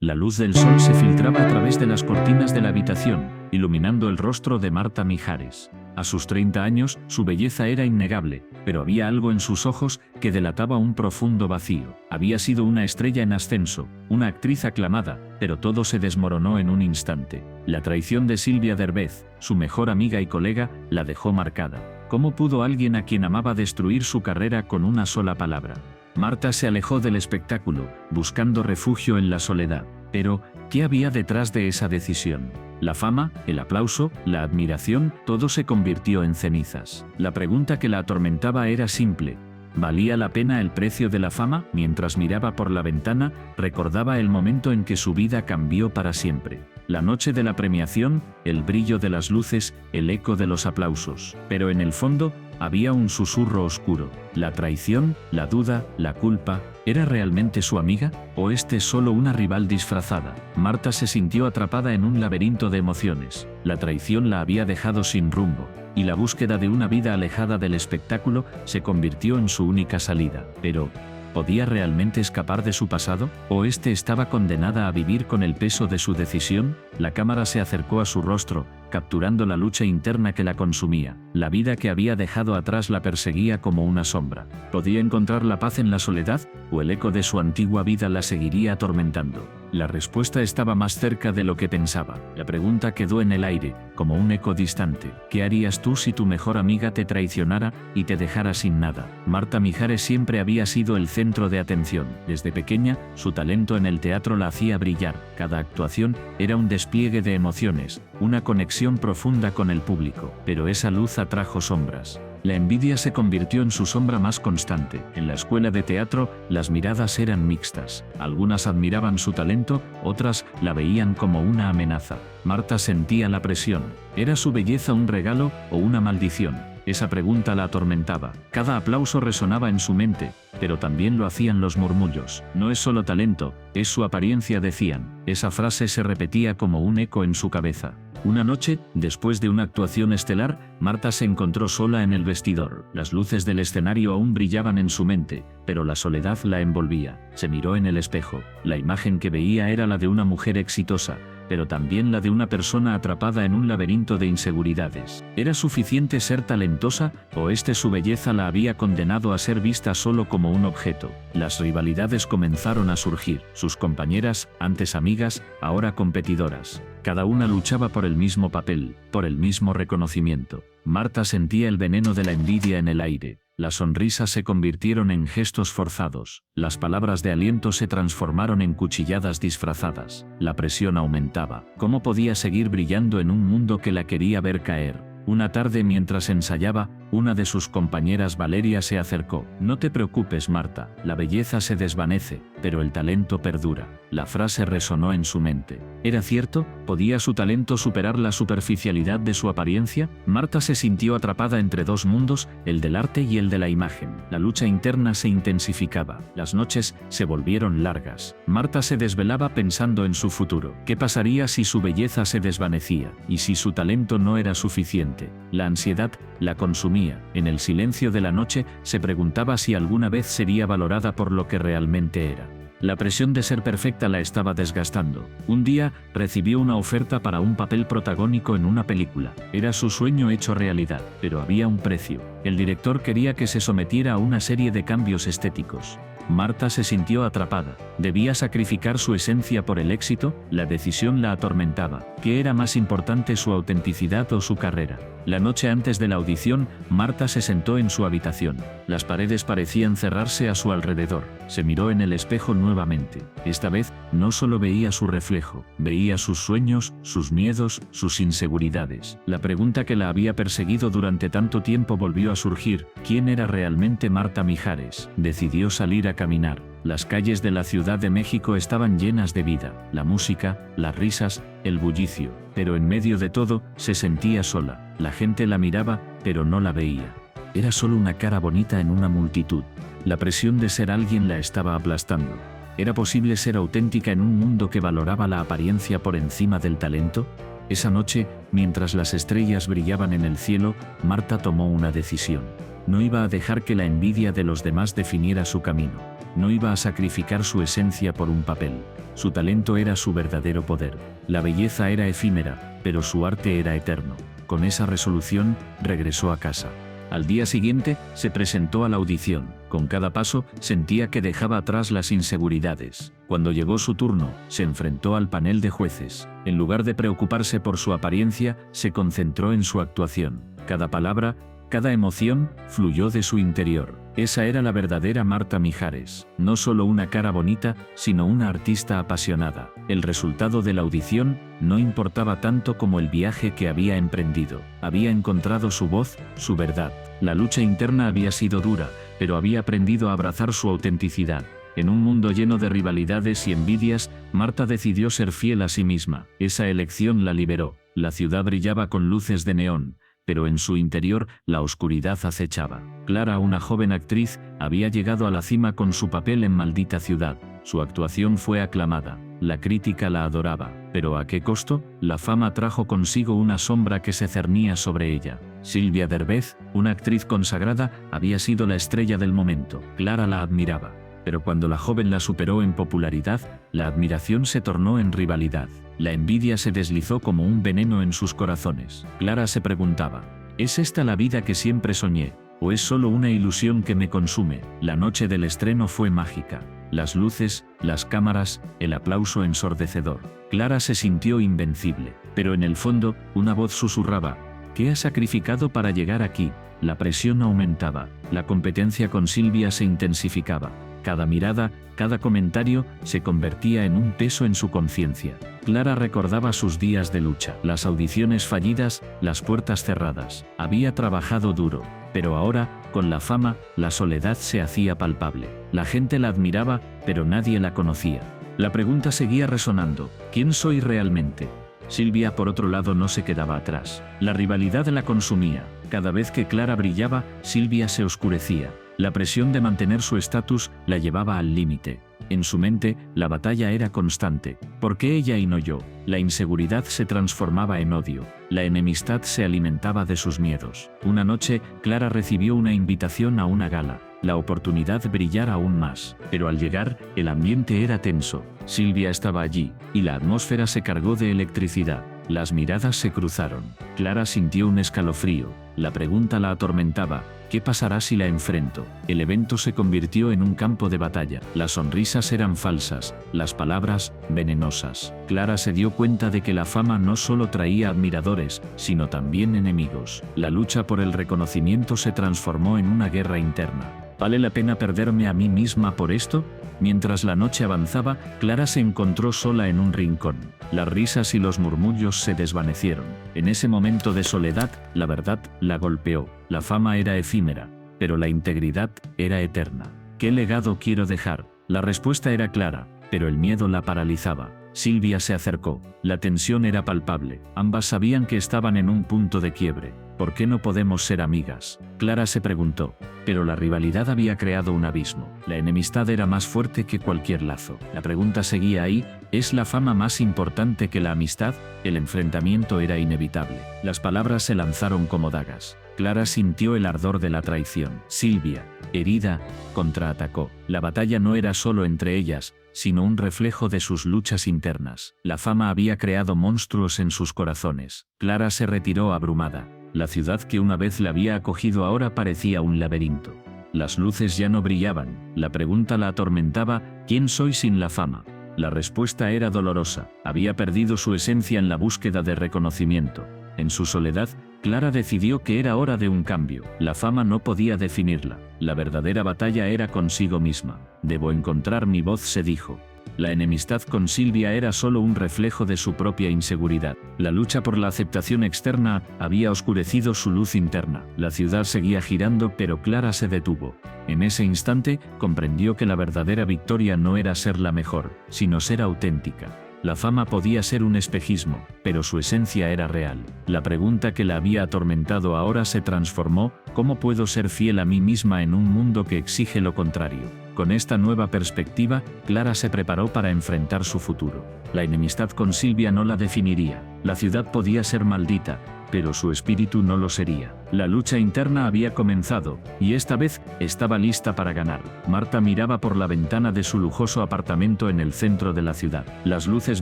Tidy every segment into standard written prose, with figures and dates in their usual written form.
La luz del sol se filtraba a través de las cortinas de la habitación, iluminando el rostro de Marta Mijares. A sus 30 años, su belleza era innegable, pero había algo en sus ojos que delataba un profundo vacío. Había sido una estrella en ascenso, una actriz aclamada, pero todo se desmoronó en un instante. La traición de Silvia Derbez, su mejor amiga y colega, la dejó marcada. ¿Cómo pudo alguien a quien amaba destruir su carrera con una sola palabra? Marta se alejó del espectáculo, buscando refugio en la soledad. Pero, ¿qué había detrás de esa decisión? La fama, el aplauso, la admiración, todo se convirtió en cenizas. La pregunta que la atormentaba era simple. ¿Valía la pena el precio de la fama? Mientras miraba por la ventana, recordaba el momento en que su vida cambió para siempre. La noche de la premiación, el brillo de las luces, el eco de los aplausos. Pero en el fondo, había un susurro oscuro. La traición, la duda, la culpa. ¿Era realmente su amiga? ¿O solo una rival disfrazada? Marta se sintió atrapada en un laberinto de emociones. La traición la había dejado sin rumbo, y la búsqueda de una vida alejada del espectáculo se convirtió en su única salida. Pero, ¿podía realmente escapar de su pasado? ¿O estaba condenada a vivir con el peso de su decisión? La cámara se acercó a su rostro, capturando la lucha interna que la consumía. La vida que había dejado atrás la perseguía como una sombra. ¿Podía encontrar la paz en la soledad? ¿O el eco de su antigua vida la seguiría atormentando? La respuesta estaba más cerca de lo que pensaba. La pregunta quedó en el aire, como un eco distante. ¿Qué harías tú si tu mejor amiga te traicionara y te dejara sin nada? Marta Mijares siempre había sido el centro de atención. Desde pequeña, su talento en el teatro la hacía brillar. Cada actuación era un despliegue de emociones, una conexión profunda con el público. Pero esa luz atrajo sombras. La envidia se convirtió en su sombra más constante. En la escuela de teatro, las miradas eran mixtas. Algunas admiraban su talento, otras la veían como una amenaza. Marta sentía la presión. ¿Era su belleza un regalo o una maldición? Esa pregunta la atormentaba. Cada aplauso resonaba en su mente, pero también lo hacían los murmullos. No es solo talento, es su apariencia, decían. Esa frase se repetía como un eco en su cabeza. Una noche, después de una actuación estelar, Marta se encontró sola en el vestidor. Las luces del escenario aún brillaban en su mente, pero la soledad la envolvía. Se miró en el espejo. La imagen que veía era la de una mujer exitosa, pero también la de una persona atrapada en un laberinto de inseguridades. ¿Era suficiente ser talentosa, o su belleza la había condenado a ser vista solo como un objeto? Las rivalidades comenzaron a surgir. Sus compañeras, antes amigas, ahora competidoras. Cada una luchaba por el mismo papel, por el mismo reconocimiento. Marta sentía el veneno de la envidia en el aire. Las sonrisas se convirtieron en gestos forzados. Las palabras de aliento se transformaron en cuchilladas disfrazadas. La presión aumentaba. ¿Cómo podía seguir brillando en un mundo que la quería ver caer? Una tarde, mientras ensayaba, una de sus compañeras, Valeria, se acercó. No te preocupes, Marta, la belleza se desvanece, pero el talento perdura. La frase resonó en su mente. ¿Era cierto? ¿Podía su talento superar la superficialidad de su apariencia? Marta se sintió atrapada entre dos mundos, el del arte y el de la imagen. La lucha interna se intensificaba. Las noches se volvieron largas. Marta se desvelaba pensando en su futuro. ¿Qué pasaría si su belleza se desvanecía? ¿Y si su talento no era suficiente? La ansiedad la consumía. En el silencio de la noche se preguntaba si alguna vez sería valorada por lo que realmente era. La presión de ser perfecta la estaba desgastando. Un día, recibió una oferta para un papel protagónico en una película. Era su sueño hecho realidad, pero había un precio. El director quería que se sometiera a una serie de cambios estéticos. Marta se sintió atrapada. ¿Debía sacrificar su esencia por el éxito? La decisión la atormentaba. ¿Qué era más importante, su autenticidad o su carrera? La noche antes de la audición, Marta se sentó en su habitación. Las paredes parecían cerrarse a su alrededor. Se miró en el espejo nuevamente. Esta vez, no solo veía su reflejo, veía sus sueños, sus miedos, sus inseguridades. La pregunta que la había perseguido durante tanto tiempo volvió a surgir. ¿Quién era realmente Marta Mijares? Decidió salir a caminar. Las calles de la Ciudad de México estaban llenas de vida, la música, las risas, el bullicio. Pero en medio de todo, se sentía sola. La gente la miraba, pero no la veía. Era solo una cara bonita en una multitud. La presión de ser alguien la estaba aplastando. ¿Era posible ser auténtica en un mundo que valoraba la apariencia por encima del talento? Esa noche, mientras las estrellas brillaban en el cielo, Marta tomó una decisión. No iba a dejar que la envidia de los demás definiera su camino. no iba a sacrificar su esencia por un papel. Su talento era su verdadero poder. La belleza era efímera, pero su arte era eterno. Con esa resolución, regresó a casa. Al día siguiente, se presentó a la audición. Con cada paso, sentía que dejaba atrás las inseguridades. Cuando llegó su turno, se enfrentó al panel de jueces. En lugar de preocuparse por su apariencia, se concentró en su actuación. Cada palabra, cada emoción, fluyó de su interior. Esa era la verdadera Marta Mijares. No solo una cara bonita, sino una artista apasionada. El resultado de la audición no importaba tanto como el viaje que había emprendido. Había encontrado su voz, su verdad. La lucha interna había sido dura, pero había aprendido a abrazar su autenticidad. En un mundo lleno de rivalidades y envidias, Marta decidió ser fiel a sí misma. Esa elección la liberó. La ciudad brillaba con luces de neón, pero en su interior la oscuridad acechaba. Clara, una joven actriz, había llegado a la cima con su papel en Maldita Ciudad. Su actuación fue aclamada. La crítica la adoraba. ¿Pero a qué costo? La fama trajo consigo una sombra que se cernía sobre ella. Silvia Derbez, una actriz consagrada, había sido la estrella del momento. Clara la admiraba. Pero cuando la joven la superó en popularidad, la admiración se tornó en rivalidad. La envidia se deslizó como un veneno en sus corazones. Clara se preguntaba, ¿es esta la vida que siempre soñé? ¿O es solo una ilusión que me consume? La noche del estreno fue mágica. Las luces, las cámaras, el aplauso ensordecedor. Clara se sintió invencible. Pero en el fondo, una voz susurraba, ¿qué has sacrificado para llegar aquí? La presión aumentaba. La competencia con Silvia se intensificaba. Cada mirada, cada comentario, se convertía en un peso en su conciencia. Clara recordaba sus días de lucha, las audiciones fallidas, las puertas cerradas. Había trabajado duro, pero ahora, con la fama, la soledad se hacía palpable. La gente la admiraba, pero nadie la conocía. La pregunta seguía resonando, ¿quién soy realmente? Silvia, por otro lado, no se quedaba atrás. La rivalidad la consumía. Cada vez que Clara brillaba, Silvia se oscurecía. La presión de mantener su estatus la llevaba al límite. En su mente, la batalla era constante. ¿Por qué ella y no yo? La inseguridad se transformaba en odio. La enemistad se alimentaba de sus miedos. Una noche, Clara recibió una invitación a una gala. La oportunidad de brillar aún más. Pero al llegar, el ambiente era tenso. Silvia estaba allí, y la atmósfera se cargó de electricidad. Las miradas se cruzaron. Clara sintió un escalofrío. La pregunta la atormentaba. ¿Qué pasará si la enfrento? El evento se convirtió en un campo de batalla. Las sonrisas eran falsas, las palabras, venenosas. Clara se dio cuenta de que la fama no solo traía admiradores, sino también enemigos. La lucha por el reconocimiento se transformó en una guerra interna. ¿Vale la pena perderme a mí misma por esto? Mientras la noche avanzaba, Clara se encontró sola en un rincón. Las risas y los murmullos se desvanecieron. En ese momento de soledad, la verdad la golpeó. La fama era efímera, pero la integridad era eterna. ¿Qué legado quiero dejar? La respuesta era clara, pero el miedo la paralizaba. Silvia se acercó. La tensión era palpable. Ambas sabían que estaban en un punto de quiebre. ¿Por qué no podemos ser amigas? Clara se preguntó. Pero la rivalidad había creado un abismo. La enemistad era más fuerte que cualquier lazo. La pregunta seguía ahí, ¿es la fama más importante que la amistad? El enfrentamiento era inevitable. Las palabras se lanzaron como dagas. Clara sintió el ardor de la traición. Silvia, herida, contraatacó. La batalla no era solo entre ellas, sino un reflejo de sus luchas internas. La fama había creado monstruos en sus corazones. Clara se retiró abrumada. La ciudad que una vez la había acogido ahora parecía un laberinto. Las luces ya no brillaban. La pregunta la atormentaba, ¿quién soy sin la fama? La respuesta era dolorosa. Había perdido su esencia en la búsqueda de reconocimiento. En su soledad, Clara decidió que era hora de un cambio. La fama no podía definirla. La verdadera batalla era consigo misma. Debo encontrar mi voz, se dijo. La enemistad con Silvia era solo un reflejo de su propia inseguridad. La lucha por la aceptación externa había oscurecido su luz interna. La ciudad seguía girando, pero Clara se detuvo. En ese instante, comprendió que la verdadera victoria no era ser la mejor, sino ser auténtica. La fama podía ser un espejismo, pero su esencia era real. La pregunta que la había atormentado ahora se transformó: ¿cómo puedo ser fiel a mí misma en un mundo que exige lo contrario? Con esta nueva perspectiva, Clara se preparó para enfrentar su futuro. La enemistad con Silvia no la definiría. La ciudad podía ser maldita, pero su espíritu no lo sería. La lucha interna había comenzado, y esta vez estaba lista para ganar. Marta miraba por la ventana de su lujoso apartamento en el centro de la ciudad. Las luces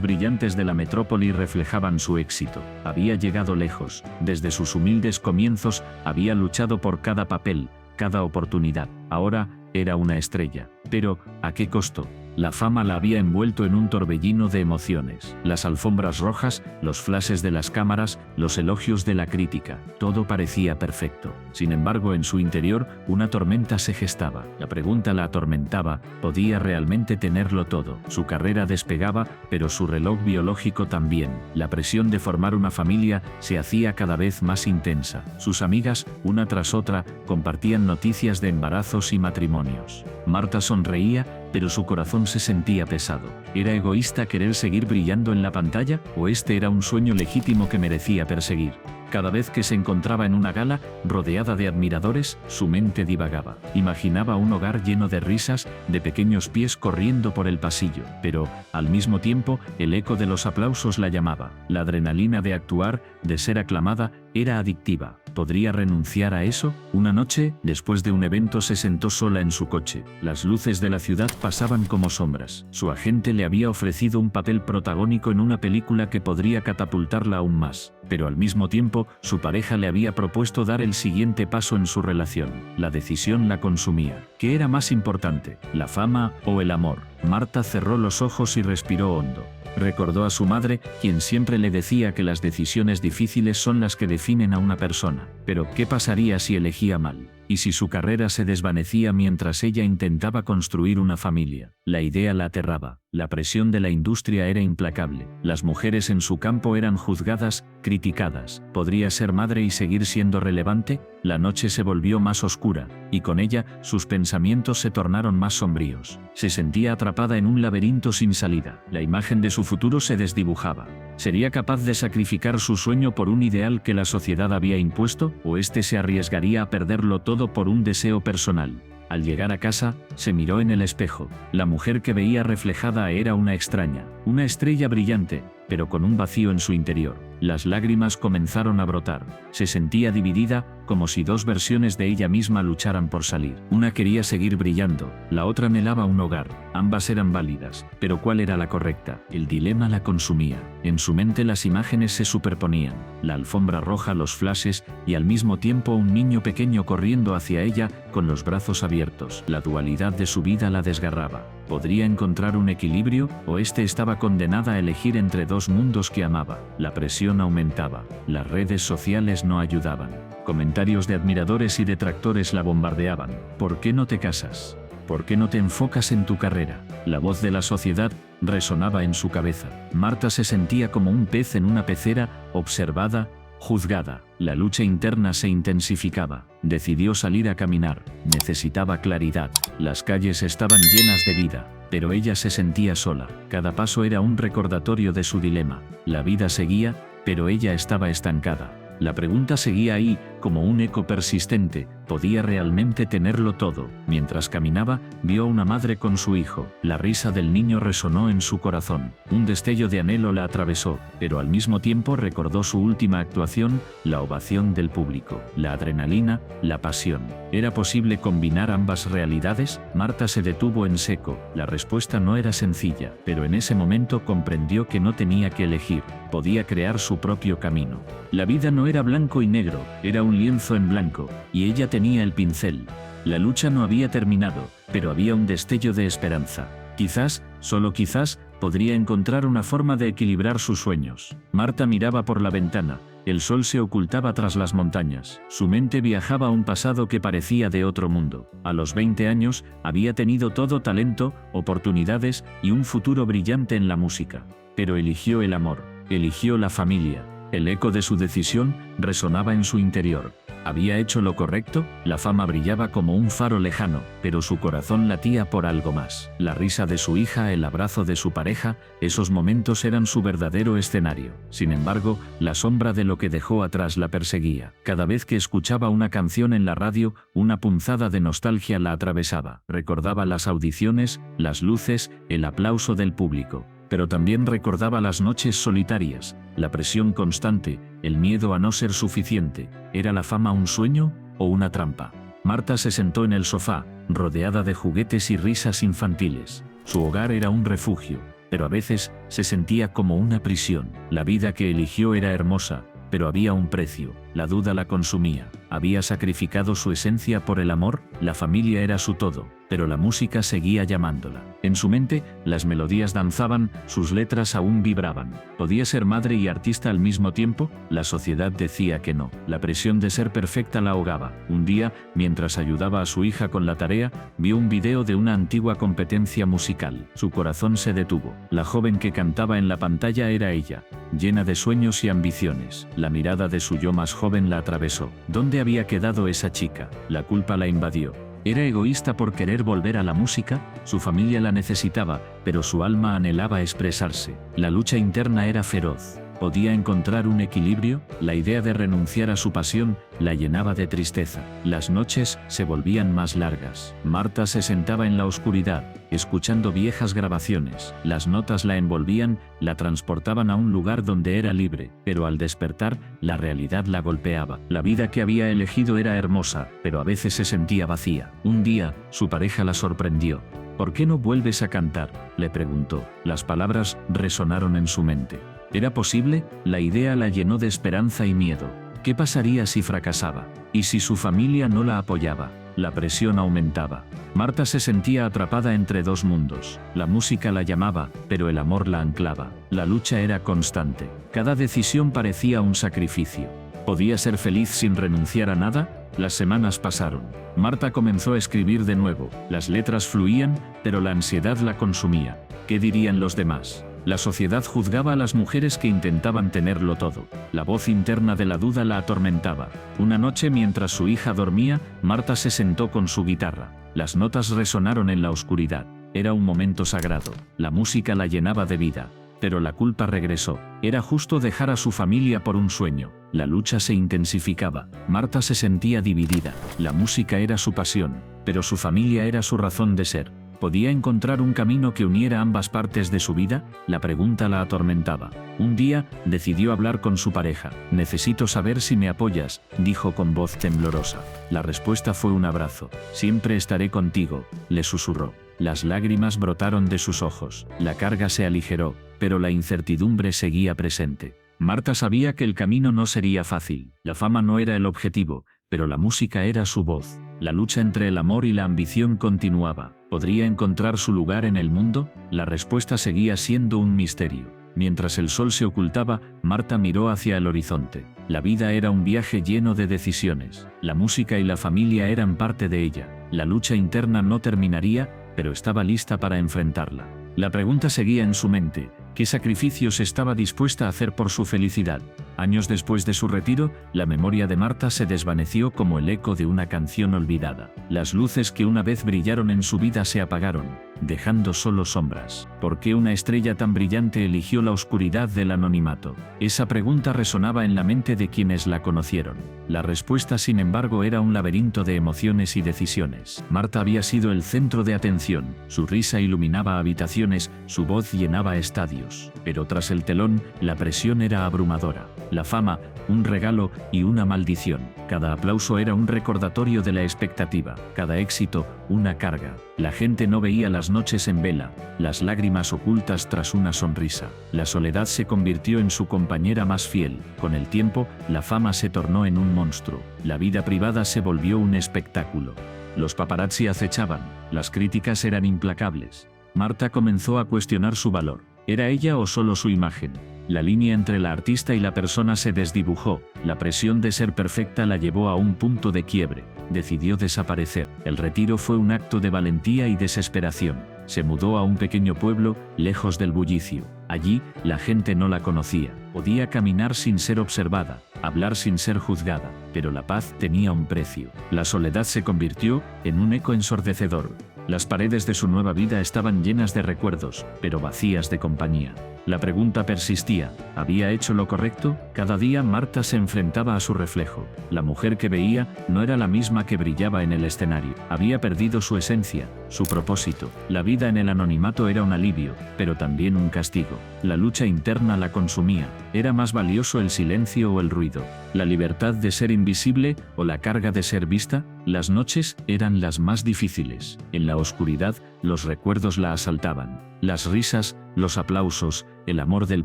brillantes de la metrópoli reflejaban su éxito. Había llegado lejos. Desde sus humildes comienzos había luchado por cada papel, cada oportunidad. Ahora era una estrella. Pero, ¿a qué costo? La fama la había envuelto en un torbellino de emociones. Las alfombras rojas, los flashes de las cámaras, los elogios de la crítica. Todo parecía perfecto. Sin embargo, en su interior, una tormenta se gestaba. La pregunta la atormentaba: ¿podía realmente tenerlo todo? Su carrera despegaba, pero su reloj biológico también. La presión de formar una familia se hacía cada vez más intensa. Sus amigas, una tras otra, compartían noticias de embarazos y matrimonios. Marta sonreía, pero su corazón se sentía pesado. ¿Era egoísta querer seguir brillando en la pantalla? ¿O este era un sueño legítimo que merecía perseguir? Cada vez que se encontraba en una gala, rodeada de admiradores, su mente divagaba. Imaginaba un hogar lleno de risas, de pequeños pies corriendo por el pasillo. Pero, al mismo tiempo, el eco de los aplausos la llamaba. La adrenalina de actuar, de ser aclamada, era adictiva. ¿Podría renunciar a eso? Una noche, después de un evento, se sentó sola en su coche. Las luces de la ciudad pasaban como sombras. Su agente le había ofrecido un papel protagónico en una película que podría catapultarla aún más. Pero al mismo tiempo, su pareja le había propuesto dar el siguiente paso en su relación. La decisión la consumía. ¿Qué era más importante, la fama o el amor? Marta cerró los ojos y respiró hondo. Recordó a su madre, quien siempre le decía que las decisiones difíciles son las que definen a una persona. Pero, ¿qué pasaría si elegía mal? ¿Y si su carrera se desvanecía mientras ella intentaba construir una familia? La idea la aterraba. La presión de la industria era implacable. Las mujeres en su campo eran juzgadas, criticadas. ¿Podría ser madre y seguir siendo relevante? La noche se volvió más oscura, y con ella, sus pensamientos se tornaron más sombríos. Se sentía atrapada en un laberinto sin salida. La imagen de su futuro se desdibujaba. ¿Sería capaz de sacrificar su sueño por un ideal que la sociedad había impuesto? ¿O este se arriesgaría a perderlo todo por un deseo personal? Al llegar a casa, se miró en el espejo. La mujer que veía reflejada era una extraña, una estrella brillante, pero con un vacío en su interior. Las lágrimas comenzaron a brotar. Se sentía dividida, como si dos versiones de ella misma lucharan por salir. Una quería seguir brillando, la otra anhelaba un hogar. Ambas eran válidas, pero ¿cuál era la correcta? El dilema la consumía. En su mente las imágenes se superponían. La alfombra roja, los flashes, y al mismo tiempo un niño pequeño corriendo hacia ella, con los brazos abiertos. La dualidad de su vida la desgarraba. ¿Podría encontrar un equilibrio, o este estaba condenada a elegir entre dos mundos que amaba? La presión aumentaba. Las redes sociales no ayudaban. Comentarios de admiradores y detractores la bombardeaban. ¿Por qué no te casas? ¿Por qué no te enfocas en tu carrera? La voz de la sociedad resonaba en su cabeza. Marta se sentía como un pez en una pecera, observada, juzgada. La lucha interna se intensificaba. Decidió salir a caminar. Necesitaba claridad. Las calles estaban llenas de vida, pero ella se sentía sola. Cada paso era un recordatorio de su dilema. La vida seguía, pero ella estaba estancada. La pregunta seguía ahí, como un eco persistente. ¿Podía realmente tenerlo todo? Mientras caminaba, vio a una madre con su hijo. La risa del niño resonó en su corazón. Un destello de anhelo la atravesó, pero al mismo tiempo recordó su última actuación, la ovación del público, la adrenalina, la pasión. ¿Era posible combinar ambas realidades? Marta se detuvo en seco. La respuesta no era sencilla, pero en ese momento comprendió que no tenía que elegir. Podía crear su propio camino. La vida no era blanco y negro, era un lienzo en blanco, y ella tenía el pincel. La lucha no había terminado, pero había un destello de esperanza. Quizás, solo quizás, podría encontrar una forma de equilibrar sus sueños. Marta miraba por la ventana. El sol se ocultaba tras las montañas. Su mente viajaba a un pasado que parecía de otro mundo. A los 20 años, había tenido todo talento, oportunidades y un futuro brillante en la música. Pero eligió el amor, eligió la familia. El eco de su decisión resonaba en su interior. ¿Había hecho lo correcto? La fama brillaba como un faro lejano, pero su corazón latía por algo más. La risa de su hija, el abrazo de su pareja, esos momentos eran su verdadero escenario. Sin embargo, la sombra de lo que dejó atrás la perseguía. Cada vez que escuchaba una canción en la radio, una punzada de nostalgia la atravesaba. Recordaba las audiciones, las luces, el aplauso del público. pero también recordaba las noches solitarias, la presión constante, el miedo a no ser suficiente. ¿Era la fama un sueño o una trampa? Marta se sentó en el sofá, rodeada de juguetes y risas infantiles. Su hogar era un refugio, pero a veces se sentía como una prisión. La vida que eligió era hermosa, pero había un precio. La duda la consumía. Había sacrificado su esencia por el amor, la familia era su todo, pero la música seguía llamándola. En su mente, las melodías danzaban, sus letras aún vibraban. ¿Podía ser madre y artista al mismo tiempo? La sociedad decía que no. La presión de ser perfecta la ahogaba. Un día, mientras ayudaba a su hija con la tarea, vio un video de una antigua competencia musical. Su corazón se detuvo. La joven que cantaba en la pantalla era ella, llena de sueños y ambiciones. La mirada de su yo más joven la atravesó. ¿Dónde había quedado esa chica? La culpa la invadió. ¿Era egoísta por querer volver a la música? Su familia la necesitaba, pero su alma anhelaba expresarse. La lucha interna era feroz. ¿Podía encontrar un equilibrio? La idea de renunciar a su pasión la llenaba de tristeza. Las noches se volvían más largas. Marta se sentaba en la oscuridad, escuchando viejas grabaciones. Las notas la envolvían, la transportaban a un lugar donde era libre, pero al despertar, la realidad la golpeaba. La vida que había elegido era hermosa, pero a veces se sentía vacía. Un día, su pareja la sorprendió. ¿Por qué no vuelves a cantar?, le preguntó. Las palabras resonaron en su mente. ¿Era posible? La idea la llenó de esperanza y miedo. ¿Qué pasaría si fracasaba? ¿Y si su familia no la apoyaba? La presión aumentaba. Marta se sentía atrapada entre dos mundos. La música la llamaba, pero el amor la anclaba. La lucha era constante. Cada decisión parecía un sacrificio. ¿Podía ser feliz sin renunciar a nada? Las semanas pasaron. Marta comenzó a escribir de nuevo. Las letras fluían, pero la ansiedad la consumía. ¿Qué dirían los demás? La sociedad juzgaba a las mujeres que intentaban tenerlo todo. La voz interna de la duda la atormentaba. Una noche, mientras su hija dormía, Marta se sentó con su guitarra. Las notas resonaron en la oscuridad. Era un momento sagrado. La música la llenaba de vida. Pero la culpa regresó. Era justo dejar a su familia por un sueño. La lucha se intensificaba. Marta se sentía dividida. La música era su pasión, pero su familia era su razón de ser. ¿Podía encontrar un camino que uniera ambas partes de su vida? La pregunta la atormentaba. Un día, decidió hablar con su pareja. «Necesito saber si me apoyas», dijo con voz temblorosa. La respuesta fue un abrazo. «Siempre estaré contigo», le susurró. Las lágrimas brotaron de sus ojos. La carga se aligeró, pero la incertidumbre seguía presente. Marta sabía que el camino no sería fácil. La fama no era el objetivo, pero la música era su voz. La lucha entre el amor y la ambición continuaba. ¿Podría encontrar su lugar en el mundo? La respuesta seguía siendo un misterio. Mientras el sol se ocultaba, Marta miró hacia el horizonte. La vida era un viaje lleno de decisiones. La música y la familia eran parte de ella. La lucha interna no terminaría, pero estaba lista para enfrentarla. La pregunta seguía en su mente. ¿Qué sacrificios estaba dispuesta a hacer por su felicidad? Años después de su retiro, la memoria de Marta se desvaneció como el eco de una canción olvidada. Las luces que una vez brillaron en su vida se apagaron, dejando solo sombras. ¿Por qué una estrella tan brillante eligió la oscuridad del anonimato? Esa pregunta resonaba en la mente de quienes la conocieron. La respuesta, sin embargo, era un laberinto de emociones y decisiones. Marta había sido el centro de atención. Su risa iluminaba habitaciones, su voz llenaba estadios. Pero tras el telón, la presión era abrumadora. La fama, un regalo y una maldición. Cada aplauso era un recordatorio de la expectativa. Cada éxito, una carga. La gente no veía las noches en vela, las lágrimas ocultas tras una sonrisa. La soledad se convirtió en su compañera más fiel. Con el tiempo, la fama se tornó en un monstruo. La vida privada se volvió un espectáculo. Los paparazzi acechaban. Las críticas eran implacables. Marta comenzó a cuestionar su valor. ¿Era ella o solo su imagen? La línea entre la artista y la persona se desdibujó. La presión de ser perfecta la llevó a un punto de quiebre. Decidió desaparecer. El retiro fue un acto de valentía y desesperación. Se mudó a un pequeño pueblo, lejos del bullicio. Allí, la gente no la conocía. Podía caminar sin ser observada, hablar sin ser juzgada, pero la paz tenía un precio. La soledad se convirtió en un eco ensordecedor. Las paredes de su nueva vida estaban llenas de recuerdos, pero vacías de compañía. La pregunta persistía. ¿Había hecho lo correcto? Cada día Marta se enfrentaba a su reflejo. La mujer que veía no era la misma que brillaba en el escenario. Había perdido su esencia, su propósito. La vida en el anonimato era un alivio, pero también un castigo. La lucha interna la consumía. Era más valioso el silencio o el ruido, la libertad de ser invisible o la carga de ser vista. Las noches eran las más difíciles. En la oscuridad, los recuerdos la asaltaban. Las risas, los aplausos, el amor del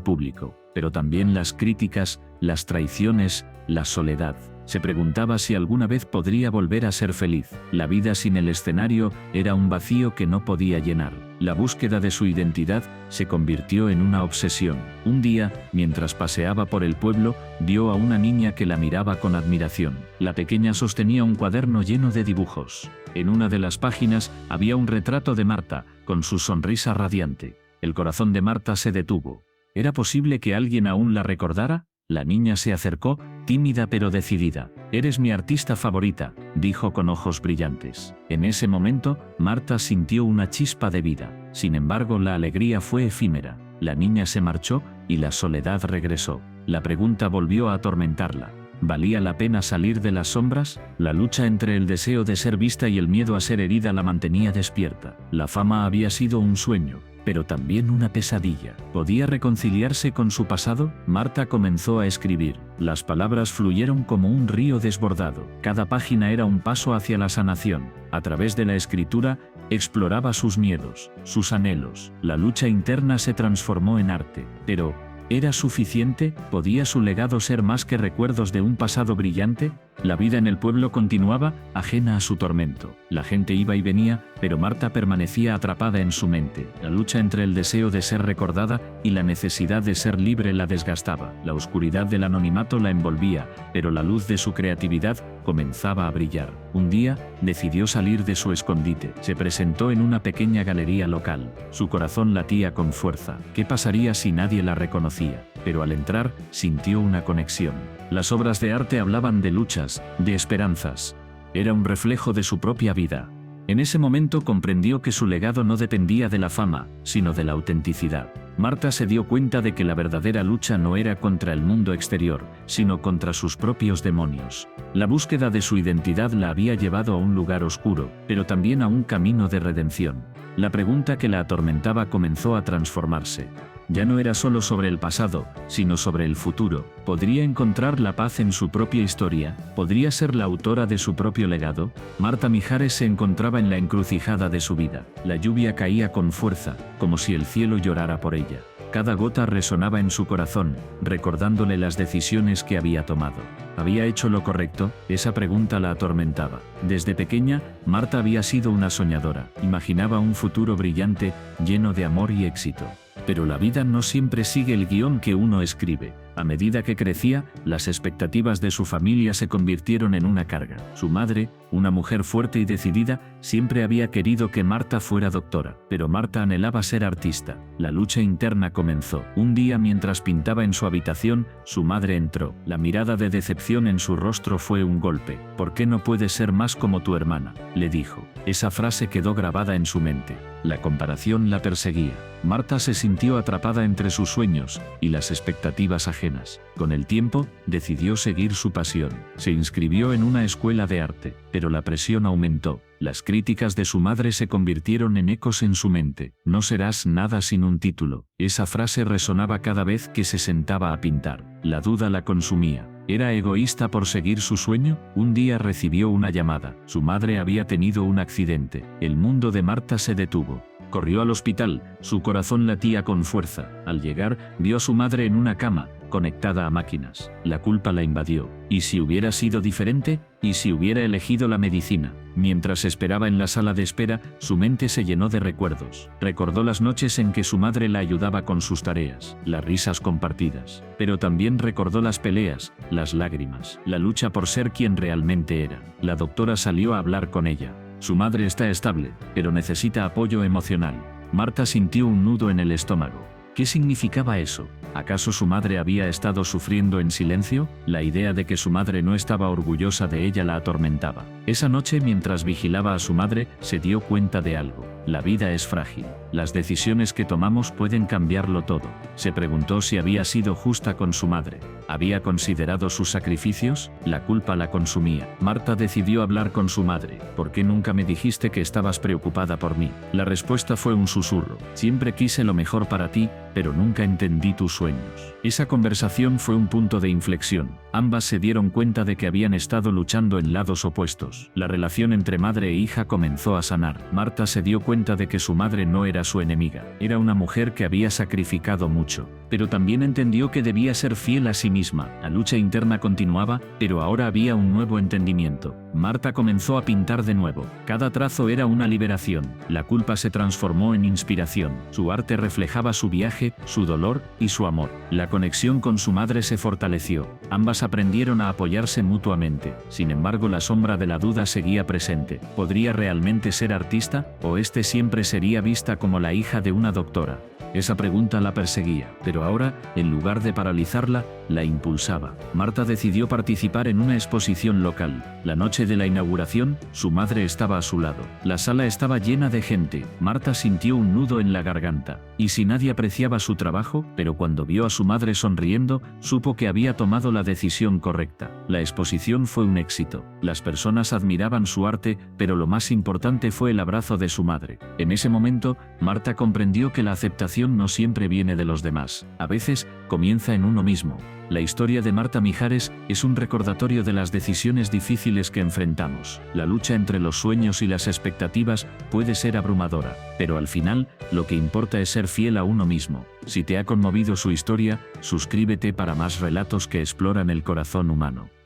público, pero también las críticas, las traiciones, la soledad. Se preguntaba si alguna vez podría volver a ser feliz. La vida sin el escenario era un vacío que no podía llenar. La búsqueda de su identidad se convirtió en una obsesión. Un día, mientras paseaba por el pueblo, vio a una niña que la miraba con admiración. La pequeña sostenía un cuaderno lleno de dibujos. En una de las páginas había un retrato de Marta, con su sonrisa radiante. El corazón de Marta se detuvo. ¿Era posible que alguien aún la recordara? La niña se acercó, tímida pero decidida. «Eres mi artista favorita», dijo con ojos brillantes. En ese momento, Marta sintió una chispa de vida. Sin embargo, la alegría fue efímera. La niña se marchó y la soledad regresó. La pregunta volvió a atormentarla. ¿Valía la pena salir de las sombras? La lucha entre el deseo de ser vista y el miedo a ser herida la mantenía despierta. La fama había sido un sueño, pero también una pesadilla. ¿Podía reconciliarse con su pasado? Marta comenzó a escribir. Las palabras fluyeron como un río desbordado. Cada página era un paso hacia la sanación. A través de la escritura, exploraba sus miedos, sus anhelos. La lucha interna se transformó en arte. Pero, ¿era suficiente? ¿Podía su legado ser más que recuerdos de un pasado brillante? La vida en el pueblo continuaba, ajena a su tormento. La gente iba y venía, pero Marta permanecía atrapada en su mente. La lucha entre el deseo de ser recordada y la necesidad de ser libre la desgastaba. La oscuridad del anonimato la envolvía, pero la luz de su creatividad comenzaba a brillar. Un día, decidió salir de su escondite. Se presentó en una pequeña galería local. Su corazón latía con fuerza. ¿Qué pasaría si nadie la reconocía? Pero al entrar, sintió una conexión. Las obras de arte hablaban de luchas, de esperanzas. Era un reflejo de su propia vida. En ese momento comprendió que su legado no dependía de la fama, sino de la autenticidad. Marta se dio cuenta de que la verdadera lucha no era contra el mundo exterior, sino contra sus propios demonios. La búsqueda de su identidad la había llevado a un lugar oscuro, pero también a un camino de redención. La pregunta que la atormentaba comenzó a transformarse. Ya no era solo sobre el pasado, sino sobre el futuro. ¿Podría encontrar la paz en su propia historia? ¿Podría ser la autora de su propio legado? Marta Mijares se encontraba en la encrucijada de su vida. La lluvia caía con fuerza, como si el cielo llorara por ella. Cada gota resonaba en su corazón, recordándole las decisiones que había tomado. ¿Había hecho lo correcto? Esa pregunta la atormentaba. Desde pequeña, Marta había sido una soñadora. Imaginaba un futuro brillante, lleno de amor y éxito. Pero la vida no siempre sigue el guión que uno escribe. A medida que crecía, las expectativas de su familia se convirtieron en una carga. Su madre, una mujer fuerte y decidida, siempre había querido que Marta fuera doctora, pero Marta anhelaba ser artista. La lucha interna comenzó. Un día, mientras pintaba en su habitación, su madre entró. La mirada de decepción en su rostro fue un golpe. «¿Por qué no puedes ser más como tu hermana?», le dijo. Esa frase quedó grabada en su mente. La comparación la perseguía. Marta se sintió atrapada entre sus sueños y las expectativas ajenas. Con el tiempo, decidió seguir su pasión. Se inscribió en una escuela de arte, pero la presión aumentó. Las críticas de su madre se convirtieron en ecos en su mente. «No serás nada sin un título». Esa frase resonaba cada vez que se sentaba a pintar. La duda la consumía. ¿Era egoísta por seguir su sueño? Un día recibió una llamada. Su madre había tenido un accidente. El mundo de Marta se detuvo. Corrió al hospital, su corazón latía con fuerza. Al llegar, vio a su madre en una cama, conectada a máquinas. La culpa la invadió. ¿Y si hubiera sido diferente? ¿Y si hubiera elegido la medicina? Mientras esperaba en la sala de espera, su mente se llenó de recuerdos. Recordó las noches en que su madre la ayudaba con sus tareas, las risas compartidas. Pero también recordó las peleas, las lágrimas, la lucha por ser quien realmente era. La doctora salió a hablar con ella. Su madre está estable, pero necesita apoyo emocional. Marta sintió un nudo en el estómago. ¿Qué significaba eso? ¿Acaso su madre había estado sufriendo en silencio? La idea de que su madre no estaba orgullosa de ella la atormentaba. Esa noche, mientras vigilaba a su madre, se dio cuenta de algo. La vida es frágil. Las decisiones que tomamos pueden cambiarlo todo. Se preguntó si había sido justa con su madre. ¿Había considerado sus sacrificios? La culpa la consumía. Marta decidió hablar con su madre. ¿Por qué nunca me dijiste que estabas preocupada por mí? La respuesta fue un susurro. Siempre quise lo mejor para ti, pero nunca entendí tus sueños. Esa conversación fue un punto de inflexión. Ambas se dieron cuenta de que habían estado luchando en lados opuestos. La relación entre madre e hija comenzó a sanar. Marta se dio cuenta de que su madre no era su enemiga. Era una mujer que había sacrificado mucho. Pero también entendió que debía ser fiel a sí misma. La lucha interna continuaba, pero ahora había un nuevo entendimiento. Marta comenzó a pintar de nuevo. Cada trazo era una liberación. La culpa se transformó en inspiración. Su arte reflejaba su viaje, su dolor y su amor. La conexión con su madre se fortaleció. Ambas aprendieron a apoyarse mutuamente. Sin embargo, la sombra de la duda seguía presente. ¿Podría realmente ser artista? ¿O siempre sería vista como la hija de una doctora? Esa pregunta la perseguía, pero ahora, en lugar de paralizarla, la impulsaba. Marta decidió participar en una exposición local. La noche de la inauguración, su madre estaba a su lado. La sala estaba llena de gente. Marta sintió un nudo en la garganta. ¿Y si nadie apreciaba su trabajo? Pero cuando vio a su madre sonriendo, supo que había tomado la decisión correcta. La exposición fue un éxito. Las personas admiraban su arte, pero lo más importante fue el abrazo de su madre. En ese momento, Marta comprendió que la aceptación no siempre viene de los demás. A veces, comienza en uno mismo. La historia de Marta Mijares es un recordatorio de las decisiones difíciles que enfrentamos. La lucha entre los sueños y las expectativas puede ser abrumadora, pero al final, lo que importa es ser fiel a uno mismo. Si te ha conmovido su historia, suscríbete para más relatos que exploran el corazón humano.